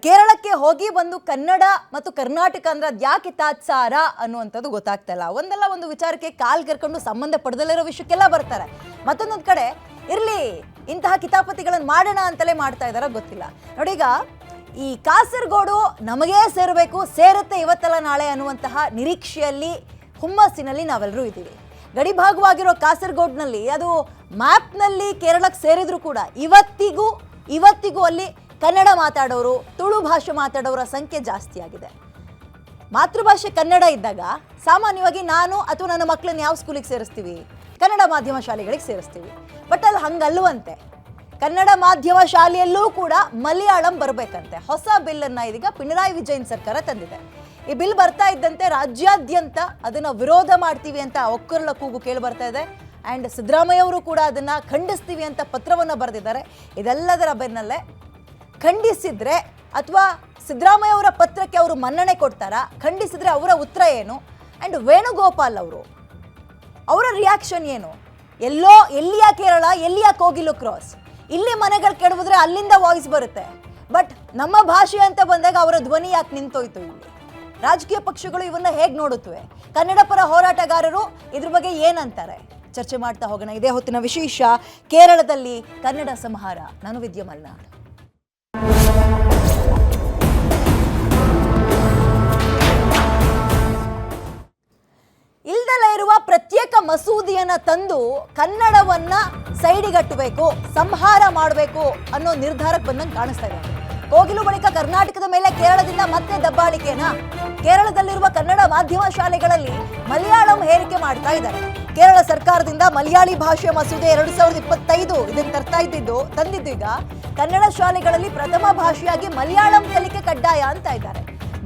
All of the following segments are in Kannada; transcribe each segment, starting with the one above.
ಕೇರಳಕ್ಕೆ ಹೋಗಿ ಬಂದು ಕನ್ನಡ ಮತ್ತು ಕರ್ನಾಟಕ ಅಂದ್ರೆ ಅದ್ಯಾಕೆ ತಾತ್ಸಾರ ಅನ್ನುವಂಥದ್ದು ಗೊತ್ತಾಗ್ತಲ್ಲ. ಒಂದಲ್ಲ ಒಂದು ವಿಚಾರಕ್ಕೆ ಕಾಲ್ ಕರ್ಕೊಂಡು ಸಂಬಂಧ ಪಡೆದಲ್ಲಿರೋ ವಿಷಯಕ್ಕೆಲ್ಲ ಬರ್ತಾರೆ. ಮತ್ತೊಂದೊಂದು ಕಡೆ ಇರಲಿ ಇಂತಹ ಕಿತಾಪತಿಗಳನ್ನು ಮಾಡೋಣ ಅಂತಲೇ ಮಾಡ್ತಾ ಇದ್ದಾರ ಗೊತ್ತಿಲ್ಲ. ನೋಡಿ, ಈಗ ಈ ಕಾಸರಗೋಡು ನಮಗೇ ಸೇರಬೇಕು, ಸೇರುತ್ತೆ ಇವತ್ತಲ್ಲ ನಾಳೆ ಅನ್ನುವಂತಹ ನಿರೀಕ್ಷೆಯಲ್ಲಿ ಹುಮ್ಮಸ್ಸಿನಲ್ಲಿ ನಾವೆಲ್ಲರೂ ಇದ್ದೀವಿ. ಗಡಿಭಾಗವಾಗಿರೋ ಕಾಸರಗೋಡ್ನಲ್ಲಿ ಅದು ಮ್ಯಾಪ್ನಲ್ಲಿ ಕೇರಳಕ್ಕೆ ಸೇರಿದ್ರು ಕೂಡ ಇವತ್ತಿಗೂ ಅಲ್ಲಿ ಕನ್ನಡ ಮಾತಾಡೋರು, ತುಳು ಭಾಷೆ ಮಾತಾಡೋರ ಸಂಖ್ಯೆ ಜಾಸ್ತಿ ಆಗಿದೆ. ಮಾತೃಭಾಷೆ ಕನ್ನಡ ಇದ್ದಾಗ ಸಾಮಾನ್ಯವಾಗಿ ನಾನು ಅಥವಾ ನನ್ನ ಮಕ್ಕಳನ್ನ ಯಾವ ಸ್ಕೂಲಿಗೆ ಸೇರಿಸ್ತೀವಿ? ಕನ್ನಡ ಮಾಧ್ಯಮ ಶಾಲೆಗಳಿಗೆ ಸೇರಿಸ್ತೀವಿ. ಬಟ್ ಅಲ್ಲಿ ಹಂಗಲ್ವಂತೆ. ಕನ್ನಡ ಮಾಧ್ಯಮ ಶಾಲೆಯಲ್ಲೂ ಕೂಡ ಮಲಯಾಳಂ ಬರಬೇಕಂತೆ. ಹೊಸ ಬಿಲ್ಲನ್ನು ಇದೀಗ ಪಿಣರಾಯಿ ವಿಜಯನ್ ಸರ್ಕಾರ ತಂದಿದೆ. ಈ ಬಿಲ್ ಬರ್ತಾ ಇದ್ದಂತೆ ರಾಜ್ಯಾದ್ಯಂತ ಅದನ್ನ ವಿರೋಧ ಮಾಡ್ತೀವಿ ಅಂತ ಒಕ್ಕರ್ಲ ಕೂಗು ಕೇಳಿ ಬರ್ತಾ ಇದೆ. ಆ್ಯಂಡ್ ಸಿದ್ದರಾಮಯ್ಯ ಅವರು ಕೂಡ ಅದನ್ನ ಖಂಡಿಸ್ತೀವಿ ಅಂತ ಪತ್ರವನ್ನು ಬರೆದಿದ್ದಾರೆ. ಇದೆಲ್ಲದರ ಬೆನ್ನಲ್ಲೇ ಖಂಡಿಸಿದ್ರೆ ಅಥವಾ ಸಿದ್ದರಾಮಯ್ಯ ಅವರ ಪತ್ರಕ್ಕೆ ಅವರು ಮನ್ನಣೆ ಕೊಡ್ತಾರಾ, ಖಂಡಿಸಿದ್ರೆ ಅವರ ಉತ್ತರ ಏನು, ಆ್ಯಂಡ್ ವೇಣುಗೋಪಾಲ್ ಅವರ ರಿಯಾಕ್ಷನ್ ಏನು? ಎಲ್ಲಿಯ ಕೇರಳ, ಎಲ್ಲಿಯ ಕೋಗಿಲು ಕ್ರಾಸ್? ಇಲ್ಲಿ ಮನೆಗಳು ಕೆಡವಿದ್ರೆ ಅಲ್ಲಿಂದ ವಾಯ್ಸ್ ಬರುತ್ತೆ. ಬಟ್ ನಮ್ಮ ಭಾಷೆ ಅಂತ ಬಂದಾಗ ಅವರ ಧ್ವನಿ ಯಾಕೆ ನಿಂತೋಯ್ತು? ಇಲ್ಲಿ ರಾಜಕೀಯ ಪಕ್ಷಗಳು ಇವನ್ನ ಹೇಗೆ ನೋಡುತ್ತವೆ? ಕನ್ನಡ ಪರ ಹೋರಾಟಗಾರರು ಇದ್ರ ಬಗ್ಗೆ ಏನಂತಾರೆ? ಚರ್ಚೆ ಮಾಡ್ತಾ ಹೋಗೋಣ. ಇದೇ ಹೊತ್ತಿನ ವಿಶೇಷ ಕೇರಳದಲ್ಲಿ ಕನ್ನಡ ಸಂಹಾರ. ನಾನು ವಿದ್ಯಾ ಮಲ್ನಾಡ್. ಇಲ್ದಲೇ ಇರುವ ಪ್ರತ್ಯೇಕ ಮಸೂದೆಯನ್ನ ತಂದು ಕನ್ನಡವನ್ನ ಸೈಡಿಗಟ್ಟಬೇಕು, ಸಂಹಾರ ಮಾಡಬೇಕು ಅನ್ನೋ ನಿರ್ಧಾರಕ್ಕೆ ಬಂದಂಗೆ ಕಾಣಿಸ್ತಾ ಇದೆ. ಕೋಗಿಲು ಬಳಿಕ ಕರ್ನಾಟಕದ ಮೇಲೆ ಕೇರಳದಿಂದ ಮತ್ತೆ ದಬ್ಬಾಳಿಕೆನಾ? ಕೇರಳದಲ್ಲಿರುವ ಕನ್ನಡ ಮಾಧ್ಯಮ ಶಾಲೆಗಳಲ್ಲಿ ಮಲಯಾಳಂ ಹೇರಿಕೆ ಮಾಡ್ತಾ ಇದ್ದಾರೆ. ಕೇರಳ ಸರ್ಕಾರದಿಂದ ಮಲಯಾಳಿ ಭಾಷೆ ಮಸೂದೆ 2025 ಇದನ್ನು ತಂದಿದ್ದು ಈಗ ಕನ್ನಡ ಶಾಲೆಗಳಲ್ಲಿ ಪ್ರಥಮ ಭಾಷೆಯಾಗಿ ಮಲಯಾಳಂ ಕಲಿಕೆ ಕಡ್ಡಾಯ ಅಂತ ಇದ್ದಾರೆ.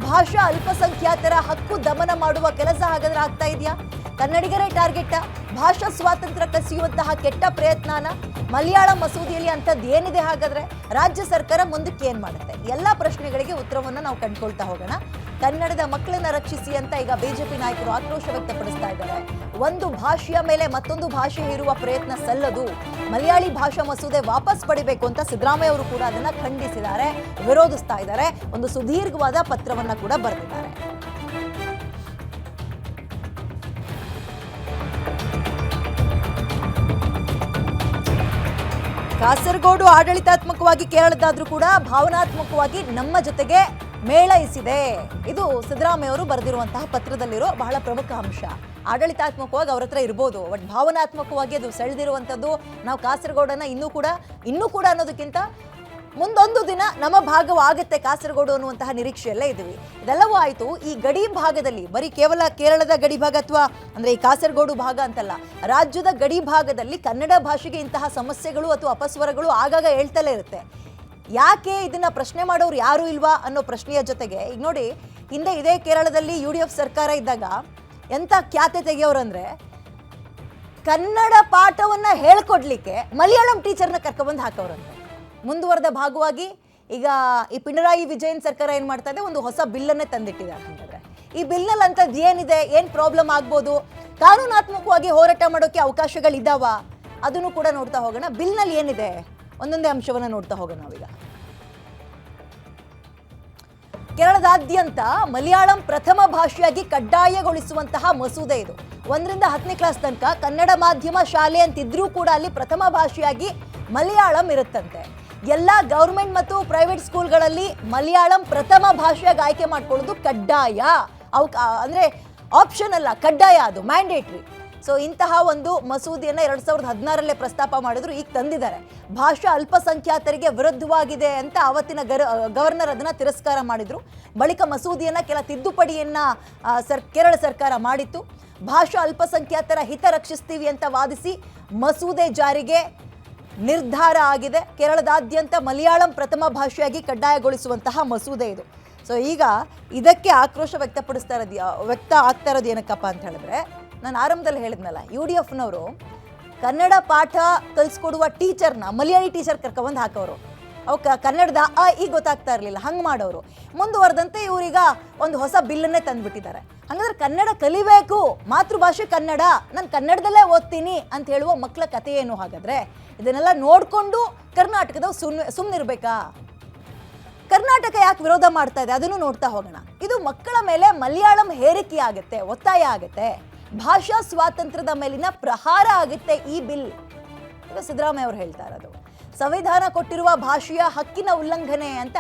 ಭಾಷಾ ಅಲ್ಪಸಂಖ್ಯಾತರ ಹಕ್ಕು ದಮನ ಮಾಡುವ ಕೆಲಸ ಹಾಗಾದ್ರೆ ಆಗ್ತಾ ಇದೆಯಾ? ಕನ್ನಡಿಗರೇ ಟಾರ್ಗೆಟ್? ಭಾಷಾ ಸ್ವಾತಂತ್ರ್ಯ ಕಸಿಯುವಂತಹ ಕೆಟ್ಟ ಪ್ರಯತ್ನನ ಮಲಯಾಳಂ ಮಸೂದೆಯಲ್ಲಿ ಅಂಥದ್ದು ಏನಿದೆ? ಹಾಗಾದ್ರೆ ರಾಜ್ಯ ಸರ್ಕಾರ ಮುಂದಕ್ಕೆ ಏನ್ ಮಾಡುತ್ತೆ? ಎಲ್ಲ ಪ್ರಶ್ನೆಗಳಿಗೆ ಉತ್ತರವನ್ನು ನಾವು ಕಂಡುಕೊಳ್ತಾ ಹೋಗೋಣ. ಕನ್ನಡದ ಮಕ್ಕಳನ್ನ ರಕ್ಷಿಸಿ ಅಂತ ಈಗ ಬಿಜೆಪಿ ನಾಯಕರು ಆಕ್ರೋಶ ವ್ಯಕ್ತಪಡಿಸ್ತಾ ಇದ್ದಾರೆ. ಒಂದು ಭಾಷೆಯ ಮೇಲೆ ಮತ್ತೊಂದು ಭಾಷೆ ಹೇರುವ ಪ್ರಯತ್ನ ಸಲ್ಲದು, ಮಲಯಾಳಿ ಭಾಷಾ ಮಸೂದೆ ವಾಪಸ್ ಪಡಿಬೇಕು ಅಂತ ಸಿದ್ದರಾಮಯ್ಯ ಅವರು ಕೂಡ ಅದನ್ನ ಖಂಡಿಸಿದ್ದಾರೆ, ವಿರೋಧಿಸ್ತಾ ಇದ್ದಾರೆ. ಒಂದು ಸುದೀರ್ಘವಾದ ಪತ್ರವನ್ನ ಕೂಡ ಬರೆದಿದ್ದಾರೆ. ಕಾಸರಗೋಡು ಆಡಳಿತಾತ್ಮಕವಾಗಿ ಕೇರಳದಾದ್ರೂ ಕೂಡ ಭಾವನಾತ್ಮಕವಾಗಿ ನಮ್ಮ ಜೊತೆಗೆ ಮೇಳೈಸಿದೆ. ಇದು ಸಿದ್ದರಾಮಯ್ಯ ಅವರು ಬರೆದಿರುವಂತಹ ಪತ್ರದಲ್ಲಿರೋ ಬಹಳ ಪ್ರಮುಖ ಅಂಶ. ಆಡಳಿತಾತ್ಮಕವಾಗಿ ಅವ್ರ ಹತ್ರ ಇರ್ಬೋದು, ಬಟ್ ಭಾವನಾತ್ಮಕವಾಗಿ ಅದು ಸೆಳೆದಿರುವಂಥದ್ದು ನಾವು ಕಾಸರಗೋಡನ್ನ ಇನ್ನೂ ಕೂಡ ಅನ್ನೋದಕ್ಕಿಂತ ಮುಂದೊಂದು ದಿನ ನಮ್ಮ ಭಾಗವಾಗುತ್ತೆ ಕಾಸರಗೋಡು ಅನ್ನುವಂತಹ ನಿರೀಕ್ಷೆಯಲ್ಲೇ ಇದ್ದೀವಿ. ಇದೆಲ್ಲವೂ ಆಯಿತು. ಈ ಗಡಿ ಭಾಗದಲ್ಲಿ ಬರೀ ಕೇವಲ ಕೇರಳದ ಗಡಿ ಭಾಗ ಅಥವಾ ಅಂದರೆ ಈ ಕಾಸರಗೋಡು ಭಾಗ ಅಂತಲ್ಲ, ರಾಜ್ಯದ ಗಡಿ ಭಾಗದಲ್ಲಿ ಕನ್ನಡ ಭಾಷೆಗೆ ಇಂತಹ ಸಮಸ್ಯೆಗಳು ಅಥವಾ ಅಪಸ್ವರಗಳು ಆಗಾಗ ಹೇಳ್ತಲೇ ಇರುತ್ತೆ. ಯಾಕೆ ಇದನ್ನ ಪ್ರಶ್ನೆ ಮಾಡೋರು ಯಾರು ಇಲ್ವಾ ಅನ್ನೋ ಪ್ರಶ್ನೆಯ ಜೊತೆಗೆ ಈಗ ನೋಡಿ, ಹಿಂದೆ ಇದೇ ಕೇರಳದಲ್ಲಿ UDF ಸರ್ಕಾರ ಇದ್ದಾಗ ಎಂಥ ಖ್ಯಾತೆ ತೆಗೆಯೋರಂದ್ರೆ ಕನ್ನಡ ಪಾಠವನ್ನ ಹೇಳ್ಕೊಡ್ಲಿಕ್ಕೆ ಮಲಯಾಳಂ ಟೀಚರ್ನ ಕರ್ಕೊಬಂದು ಹಾಕೋರಂತೆ. ಮುಂದುವರೆದ ಭಾಗವಾಗಿ ಈಗ ಈ ಪಿಣರಾಯಿ ವಿಜಯನ್ ಸರ್ಕಾರ ಏನು ಮಾಡ್ತಾ ಇದೆ, ಒಂದು ಹೊಸ ಬಿಲ್ಲನ್ನೇ ತಂದಿಟ್ಟಿದ್ದಾರೆ. ಹಾಗಾದ್ರೆ ಈ ಬಿಲ್ನಲ್ಲಿ ಅಂಥದ್ದು ಏನಿದೆ, ಏನು ಪ್ರಾಬ್ಲಮ್ ಆಗ್ಬೋದು, ಕಾನೂನಾತ್ಮಕವಾಗಿ ಹೋರಾಟ ಮಾಡೋಕ್ಕೆ ಅವಕಾಶಗಳಿದ್ದಾವ, ಅದನ್ನು ಕೂಡ ನೋಡ್ತಾ ಹೋಗೋಣ. ಬಿಲ್ನಲ್ಲಿ ಏನಿದೆ ಒಂದೊಂದೇ ಅಂಶವನ್ನು ನೋಡ್ತಾ ಹೋಗೋಣ ನಾವೀಗ. ಕೇರಳದಾದ್ಯಂತ ಮಲಯಾಳಂ ಪ್ರಥಮ ಭಾಷೆಯಾಗಿ ಕಡ್ಡಾಯಗೊಳಿಸುವಂತಹ ಮಸೂದೆ ಇದು. 1ರಿಂದ 10ನೇ ಕ್ಲಾಸ್ ತನಕ ಕನ್ನಡ ಮಾಧ್ಯಮ ಶಾಲೆ ಅಂತಿದ್ರೂ ಕೂಡ ಅಲ್ಲಿ ಪ್ರಥಮ ಭಾಷೆಯಾಗಿ ಮಲಯಾಳಂ ಇರುತ್ತಂತೆ. ಎಲ್ಲ ಗೌರ್ಮೆಂಟ್ ಮತ್ತು ಪ್ರೈವೇಟ್ ಸ್ಕೂಲ್ಗಳಲ್ಲಿ ಮಲಯಾಳಂ ಪ್ರಥಮ ಭಾಷೆಯಾಗಿ ಆಯ್ಕೆ ಮಾಡ್ಕೊಳ್ಳೋದು ಕಡ್ಡಾಯ. ಅಂದರೆ ಆಪ್ಷನ್ ಅಲ್ಲ, ಕಡ್ಡಾಯ, ಅದು ಮ್ಯಾಂಡೇಟ್ರಿ. ಸೊ ಇಂತಹ ಒಂದು ಮಸೂದೆಯನ್ನು 2016ರಲ್ಲೇ ಪ್ರಸ್ತಾಪ ಮಾಡಿದ್ರು, ಈಗ ತಂದಿದ್ದಾರೆ. ಭಾಷಾ ಅಲ್ಪಸಂಖ್ಯಾತರಿಗೆ ವಿರುದ್ಧವಾಗಿದೆ ಅಂತ ಆವತ್ತಿನ ಗವರ್ನರ್ ಅದನ್ನು ತಿರಸ್ಕಾರ ಮಾಡಿದ್ರು. ಬಳಿಕ ಮಸೂದೆಯನ್ನು ಕೆಲ ತಿದ್ದುಪಡಿಯನ್ನು ಕೇರಳ ಸರ್ಕಾರ ಮಾಡಿತ್ತು. ಭಾಷಾ ಅಲ್ಪಸಂಖ್ಯಾತರ ಹಿತ ರಕ್ಷಿಸ್ತೀವಿ ಅಂತ ವಾದಿಸಿ ಮಸೂದೆ ಜಾರಿಗೆ ನಿರ್ಧಾರ ಆಗಿದೆ. ಕೇರಳದಾದ್ಯಂತ ಮಲಯಾಳಂ ಪ್ರಥಮ ಭಾಷೆಯಾಗಿ ಕಡ್ಡಾಯಗೊಳಿಸುವಂತಹ ಮಸೂದೆ ಇದು. ಸೊ ಈಗ ಇದಕ್ಕೆ ಆಕ್ರೋಶ ವ್ಯಕ್ತ ಆಗ್ತಾ ಇರೋದು ಏನಕ್ಕಪ್ಪ ಅಂತ ಹೇಳಿದ್ರೆ, ನಾನು ಆರಂಭದಲ್ಲಿ ಹೇಳಿದ್ನಲ್ಲ, UDFನವರು ಕನ್ನಡ ಪಾಠ ಕಲಿಸ್ಕೊಡುವ ಟೀಚರ್ನ ಮಲಯಾಳಿ ಟೀಚರ್ ಕರ್ಕೊಂಡ್ಬಂದು ಹಾಕೋರು. ಅವಕ್ಕೆ ಕನ್ನಡದ ಈಗ ಗೊತ್ತಾಗ್ತಾ ಇರಲಿಲ್ಲ, ಹಂಗೆ ಮಾಡೋರು. ಮುಂದುವರೆದಂತೆ ಇವರೀಗ ಒಂದು ಹೊಸ ಬಿಲ್ಲನ್ನೇ ತಂದುಬಿಟ್ಟಿದ್ದಾರೆ. ಹಾಗಾದ್ರೆ ಕನ್ನಡ ಕಲಿಬೇಕು, ಮಾತೃಭಾಷೆ ಕನ್ನಡ, ನಾನು ಕನ್ನಡದಲ್ಲೇ ಓದ್ತೀನಿ ಅಂತ ಹೇಳುವ ಮಕ್ಕಳ ಕಥೆ ಏನು? ಹಾಗಾದ್ರೆ ಇದನ್ನೆಲ್ಲ ನೋಡಿಕೊಂಡು ಕರ್ನಾಟಕದ ಸುಮ್ಮನಿರ್ಬೇಕಾ? ಕರ್ನಾಟಕ ಯಾಕೆ ವಿರೋಧ ಮಾಡ್ತಾ ಇದೆ ಅದನ್ನು ನೋಡ್ತಾ ಹೋಗೋಣ. ಇದು ಮಕ್ಕಳ ಮೇಲೆ ಮಲಯಾಳಂ ಹೇರಿಕೆ ಆಗುತ್ತೆ, ಒತ್ತಾಯ ಆಗುತ್ತೆ, ಭಾಷಾ ಸ್ವಾತಂತ್ರ್ಯದ ಮೇಲಿನ ಪ್ರಹಾರ ಆಗುತ್ತೆ ಈ ಬಿಲ್. ಈಗ ಸಿದ್ದರಾಮಯ್ಯ ಅವರು ಹೇಳ್ತಾ ಇರೋದು ಸಂವಿಧಾನ ಕೊಟ್ಟಿರುವ ಭಾಷೆಯ ಹಕ್ಕಿನ ಉಲ್ಲಂಘನೆ ಅಂತ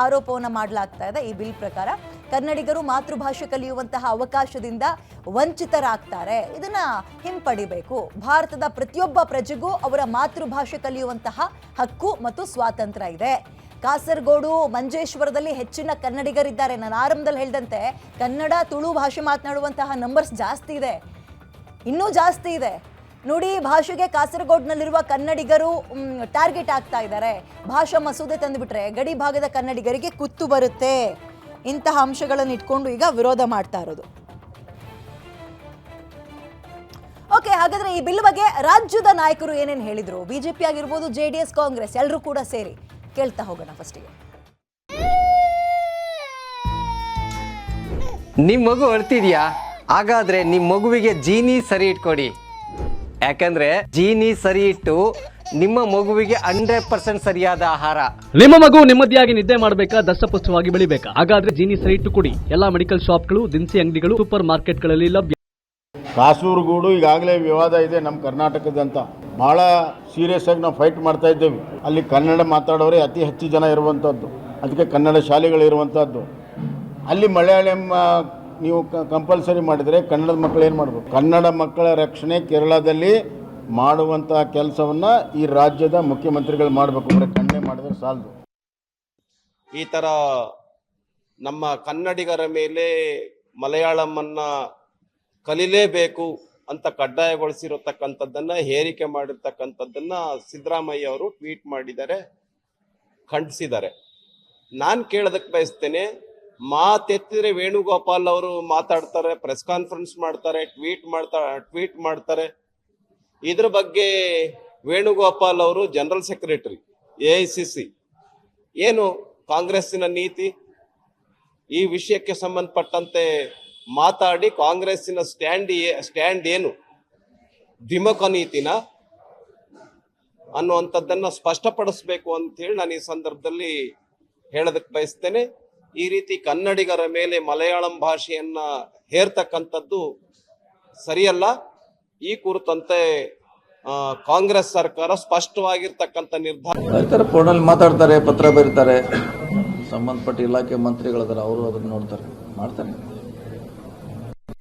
ಆರೋಪವನ್ನು ಮಾಡಲಾಗ್ತಾ ಇದೆ. ಈ ಬಿಲ್ ಪ್ರಕಾರ ಕನ್ನಡಿಗರು ಮಾತೃಭಾಷೆ ಕಲಿಯುವಂತಹ ಅವಕಾಶದಿಂದ ವಂಚಿತರಾಗ್ತಾರೆ. ಇದನ್ನ ಹಿಂಪಡಿಬೇಕು. ಭಾರತದ ಪ್ರತಿಯೊಬ್ಬ ಪ್ರಜೆಗೂ ಅವರ ಮಾತೃಭಾಷೆ ಕಲಿಯುವಂತಹ ಹಕ್ಕು ಮತ್ತು ಸ್ವಾತಂತ್ರ್ಯ ಇದೆ. ಕಾಸರಗೋಡು, ಮಂಜೇಶ್ವರದಲ್ಲಿ ಹೆಚ್ಚಿನ ಕನ್ನಡಿಗರಿದ್ದಾರೆ. ನಾನು ಆರಂಭದಲ್ಲಿ ಹೇಳಿದಂತೆ ಕನ್ನಡ, ತುಳು ಭಾಷೆ ಮಾತನಾಡುವಂತಹ ನಂಬರ್ಸ್ ಜಾಸ್ತಿ ಇದೆ, ಇನ್ನೂ ಜಾಸ್ತಿ ಇದೆ. ನೋಡಿ, ಭಾಷೆಗೆ ಕಾಸರಗೋಡಿನಲ್ಲಿರುವ ಕನ್ನಡಿಗರು ಟಾರ್ಗೆಟ್ ಆಗ್ತಾ ಇದ್ದಾರೆ. ಭಾಷಾ ಮಸೂದೆ ತಂದುಬಿಟ್ರೆ ಗಡಿ ಭಾಗದ ಕನ್ನಡಿಗರಿಗೆ ಕುತ್ತು ಬರುತ್ತೆ. ಇಂತಹ ಅಂಶಗಳನ್ನು ಇಟ್ಕೊಂಡು ಈಗ ವಿರೋಧ ಮಾಡ್ತಾ ಇರೋದು. ಓಕೆ, ಹಾಗಾದ್ರೆ ಈ ಬಿಲ್ ಬಗ್ಗೆ ರಾಜ್ಯದ ನಾಯಕರು ಏನೇನು ಹೇಳಿದ್ರು, ಬಿಜೆಪಿ ಆಗಿರ್ಬೋದು, JDS, ಕಾಂಗ್ರೆಸ್ ಎಲ್ಲರೂ ಕೂಡ ಸೇರಿ ಕೇಳ್ತಾ ಹೋಗೋಣ. ಫಸ್ಟಿಗೆ ನಿಮ್ಮ ಮಗು ಅಳ್ತಿದ್ಯಾ? ಹಾಗಾದ್ರೆ ನಿಮ್ಮ ಮಗುವಿಗೆ ಜೀನಿ ಸರಿ ಇಟ್ಕೊಡಿ. ಯಾಕಂದ್ರೆ ಜೀನಿ ಸರಿ ಇಟ್ಟು ನಿಮ್ಮ ಮಗುವಿಗೆ 100% ಸರಿಯಾದ ಆಹಾರ. ನಿಮ್ಮ ಮಗು ನೆಮ್ಮದಿಯಾಗಿ ನಿದ್ದೆ ಮಾಡಬೇಕಾ, ದಷ್ಟಪುಷ್ಟವಾಗಿ ಬೆಳಿಬೇಕಾ? ಹಾಗಾದ್ರೆ ಜೀನಿ ಸರಿ ಇಟ್ಟು ಕೊಡಿ. ಎಲ್ಲಾ ಮೆಡಿಕಲ್ ಶಾಪ್ಗಳು, ದಿನಸಿ ಅಂಗಡಿಗಳು, ಸೂಪರ್ ಮಾರ್ಕೆಟ್ಗಳಲ್ಲಿ ಲಭ್ಯ. ಕಾಸರಗೋಡು ಈಗಾಗಲೇ ವಿವಾದ ಇದೆ ನಮ್ಮ ಕರ್ನಾಟಕದಂತ. ಭಾಳ ಸೀರಿಯಸ್ ಆಗಿ ನಾವು ಫೈಟ್ ಮಾಡ್ತಾ ಇದ್ದೇವೆ. ಅಲ್ಲಿ ಕನ್ನಡ ಮಾತಾಡೋರೇ ಅತಿ ಹೆಚ್ಚು ಜನ ಇರುವಂಥದ್ದು, ಅದಕ್ಕೆ ಕನ್ನಡ ಶಾಲೆಗಳು ಇರುವಂಥದ್ದು. ಅಲ್ಲಿ ಮಲಯಾಳಂ ನೀವು ಕಂಪಲ್ಸರಿ ಮಾಡಿದರೆ ಕನ್ನಡದ ಮಕ್ಕಳು ಏನು ಮಾಡಬೇಕು? ಕನ್ನಡ ಮಕ್ಕಳ ರಕ್ಷಣೆ ಕೇರಳದಲ್ಲಿ ಮಾಡುವಂಥ ಕೆಲಸವನ್ನು ಈ ರಾಜ್ಯದ ಮುಖ್ಯಮಂತ್ರಿಗಳು ಮಾಡಬೇಕು. ಬರೀ ಕಣ್ಣೆ ಮಾಡಿದ್ರೆ ಸಾಲದು. ಈ ಥರ ನಮ್ಮ ಕನ್ನಡಿಗರ ಮೇಲೆ ಮಲಯಾಳಮನ್ನು ಕಲಿಲೇಬೇಕು ಅಂತ ಕಡ್ಡಾಯಗೊಳಿಸಿರತಕ್ಕಂಥದ್ದನ್ನು, ಹೇರಿಕೆ ಮಾಡಿರ್ತಕ್ಕಂಥದ್ದನ್ನು ಸಿದ್ದರಾಮಯ್ಯ ಅವರು ಟ್ವೀಟ್ ಮಾಡಿದ್ದಾರೆ, ಖಂಡಿಸಿದ್ದಾರೆ. ನಾನು ಕೇಳೋದಕ್ಕೆ ಬಯಸ್ತೇನೆ, ಮಾತೆತ್ತಿದ್ರೆ ವೇಣುಗೋಪಾಲ್ ಅವರು ಮಾತಾಡ್ತಾರೆ, ಪ್ರೆಸ್ ಕಾನ್ಫರೆನ್ಸ್ ಮಾಡ್ತಾರೆ, ಟ್ವೀಟ್ ಮಾಡ್ತಾರೆ. ಇದ್ರ ಬಗ್ಗೆ ವೇಣುಗೋಪಾಲ್ ಅವರು ಜನರಲ್ ಸೆಕ್ರೆಟರಿ AICC, ಏನು ಕಾಂಗ್ರೆಸ್ಸಿನ ನೀತಿ ಈ ವಿಷಯಕ್ಕೆ ಸಂಬಂಧಪಟ್ಟಂತೆ ಮಾತಾಡಿ ಕಾಂಗ್ರೆಸ್ಸಿನ ಸ್ಟ್ಯಾಂಡ್ ಏನು, ದ್ವಿಮುಖ ನೀತಿನ ಅನ್ನುವಂಥದ್ದನ್ನು ಸ್ಪಷ್ಟಪಡಿಸಬೇಕು ಅಂತೇಳಿ ನಾನು ಈ ಸಂದರ್ಭದಲ್ಲಿ ಹೇಳೋದಕ್ಕೆ ಬಯಸ್ತೇನೆ. ಈ ರೀತಿ ಕನ್ನಡಿಗರ ಮೇಲೆ ಮಲಯಾಳಂ ಭಾಷೆಯನ್ನ ಹೇರ್ತಕ್ಕಂಥದ್ದು ಸರಿಯಲ್ಲ. ಈ ಕುರಿತಂತೆ ಕಾಂಗ್ರೆಸ್ ಸರ್ಕಾರ ಸ್ಪಷ್ಟವಾಗಿರ್ತಕ್ಕಂಥ ನಿರ್ಧಾರ. ಫೋನಲ್ಲಿ ಮಾತಾಡ್ತಾರೆ, ಪತ್ರ ಬರೀತಾರೆ, ಸಂಬಂಧಪಟ್ಟ ಇಲಾಖೆ ಮಂತ್ರಿಗಳಿದ್ದಾರೆ, ಅವರು ಅದನ್ನು ನೋಡ್ತಾರೆ, ಮಾಡ್ತಾರೆ.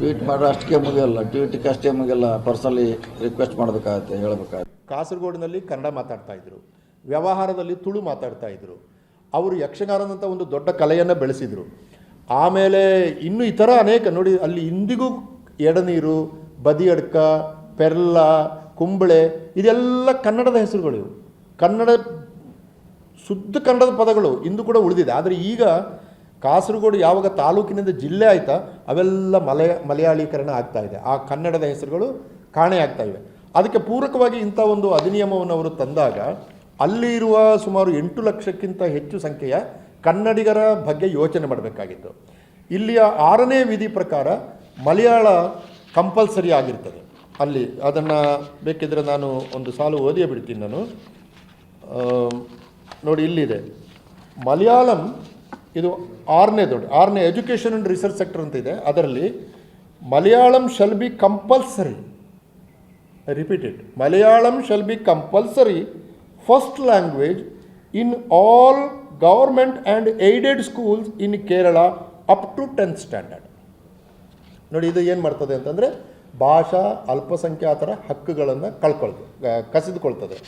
ಟ್ವೀಟ್ ಮಾಡೋ ಅಷ್ಟಕ್ಕೆ ಮುಗಿಯಲ್ಲ, ಟ್ವೀಟ್ಗೆ ಅಷ್ಟೇ ಮುಗಿಯಲ್ಲ, ಪರ್ಸನಲಿ ರಿಕ್ವೆಸ್ಟ್ ಮಾಡಬೇಕಾಗತ್ತೆ, ಹೇಳಬೇಕಾಗುತ್ತೆ. ಕಾಸರಗೋಡಿನಲ್ಲಿ ಕನ್ನಡ ಮಾತಾಡ್ತಾ ಇದ್ರು, ವ್ಯವಹಾರದಲ್ಲಿ ತುಳು ಮಾತಾಡ್ತಾ ಇದ್ರು. ಅವರು ಯಕ್ಷಗಾನದಂಥ ಒಂದು ದೊಡ್ಡ ಕಲೆಯನ್ನು ಬೆಳೆಸಿದರು. ಆಮೇಲೆ ಇನ್ನು ಇತರ ಅನೇಕ ನೋಡಿ, ಅಲ್ಲಿ ಇಂದಿಗೂ ಎಡನೀರು, ಬದಿಯಡ್ಕ, ಪೆರ್ಲ, ಕುಂಬಳೆ ಇದೆಲ್ಲ ಕನ್ನಡದ ಹೆಸರುಗಳು. ಇವು ಕನ್ನಡ, ಶುದ್ಧ ಕನ್ನಡದ ಪದಗಳು ಇಂದು ಕೂಡ ಉಳಿದಿದೆ. ಆದರೆ ಈಗ ಕಾಸರಗೋಡು ಯಾವಾಗ ತಾಲೂಕಿನಿಂದ ಜಿಲ್ಲೆ ಆಯಿತಾ ಅವೆಲ್ಲ ಮಲಯಾಳೀಕರಣ ಆಗ್ತಾ ಇದೆ. ಆ ಕನ್ನಡದ ಹೆಸರುಗಳು ಕಾಣೆ ಆಗ್ತಾ ಇವೆ. ಅದಕ್ಕೆ ಪೂರಕವಾಗಿ ಇಂಥ ಒಂದು ಅಧಿನಿಯಮವನ್ನು ಅವರು ತಂದಾಗ ಅಲ್ಲಿ ಇರುವ ಸುಮಾರು 8 ಲಕ್ಷಕ್ಕಿಂತ ಹೆಚ್ಚು ಸಂಖ್ಯೆಯ ಕನ್ನಡಿಗರ ಬಗ್ಗೆ ಯೋಚನೆ ಮಾಡಬೇಕಾಗಿತ್ತು. ಇಲ್ಲಿಯ 6ನೇ ವಿಧಿ ಪ್ರಕಾರ ಮಲಯಾಳ ಕಂಪಲ್ಸರಿ ಆಗಿರ್ತದೆ. ಅಲ್ಲಿ ಅದನ್ನು ಬೇಕಿದ್ರೆ ನಾನು ಒಂದು ಸಾಲು ಓದಿಯೇ ಬಿಡ್ತೀನಿ ನಾನು. ನೋಡಿ, ಇಲ್ಲಿದೆ ಮಲಯಾಳಂ. ಇದು 6ನೇ ಎಜುಕೇಷನ್ ಆ್ಯಂಡ್ ರಿಸರ್ಚ್ ಸೆಕ್ಟರ್ ಅಂತ ಇದೆ. ಅದರಲ್ಲಿ Malayalam shall be compulsory, repeated, Malayalam shall be compulsory first language in all government and aided schools in Kerala up to 10th standard. ನೋಡಿ, ಇದು ಏನು ಮಾಡ್ತದೆ ಅಂತಂದರೆ ಭಾಷಾ ಅಲ್ಪಸಂಖ್ಯಾತರ ಹಕ್ಕುಗಳನ್ನು ಕಸಿದುಕೊಳ್ತದೆ.